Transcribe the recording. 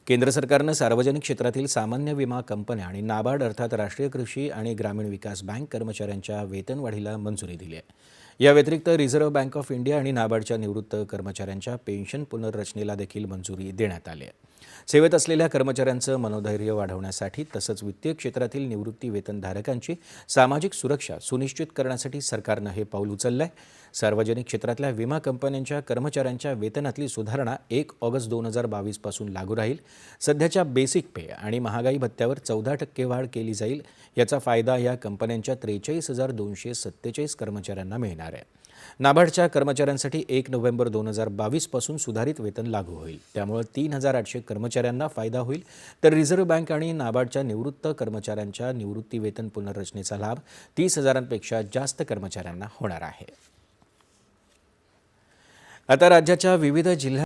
केंद्र सरकारनं सार्वजनिक क्षेत्रातील सामान्य विमा कंपन्या आणि नाबार्ड अर्थात राष्ट्रीय कृषी आणि ग्रामीण विकास बँक कर्मचाऱ्यांच्या वेतनवाढीला मंजुरी दिली आहे। या व्यतिरिक्त रिझर्व्ह बँक ऑफ इंडिया आणि नाबार्डच्या निवृत्त कर्मचाऱ्यांच्या पेन्शन पुनर्रचनेला देखील मंजुरी देण्यात आली आहे। सेवेत असलेल्या कर्मचाऱ्यांचं मनोधैर्य वाढवण्यासाठी तसंच वित्तीय क्षेत्रातील निवृत्ती वेतनधारकांची सामाजिक सुरक्षा सुनिश्चित करण्यासाठी सरकारनं हे पाऊल उचललं आहे। सार्वजनिक क्षेत्रातल्या विमा कंपन्यांच्या कर्मचाऱ्यांच्या वेतनातली सुधारणा 1 ऑगस्ट 2022 पासून लागू राहील। सध्याच्या बेसिक पे आणि महागाई भत्त्यावर 14% वाढ केली जाईल। याचा फायदा या कंपन्यांच्या 43,247 कर्मचाऱ्यांना मिळणार आहे। नाबार्डच्या कर्मचाऱ्यांसाठी 1 नोव्हेंबर 2022 पासून सुधारित वेतन लागू होईल, त्यामुळे 3,800 कर्मचाऱ्यांना फायदा होईल। तर रिझर्व्ह बँक आणि नाबार्डच्या निवृत्त कर्मचाऱ्यांच्या निवृत्ती वेतन पुनर्रचनेचा लाभ 30,000पेक्षा जास्त कर्मचाऱ्यांना होणार आहे। आता राज्याच्या विविध जिल्ह्यात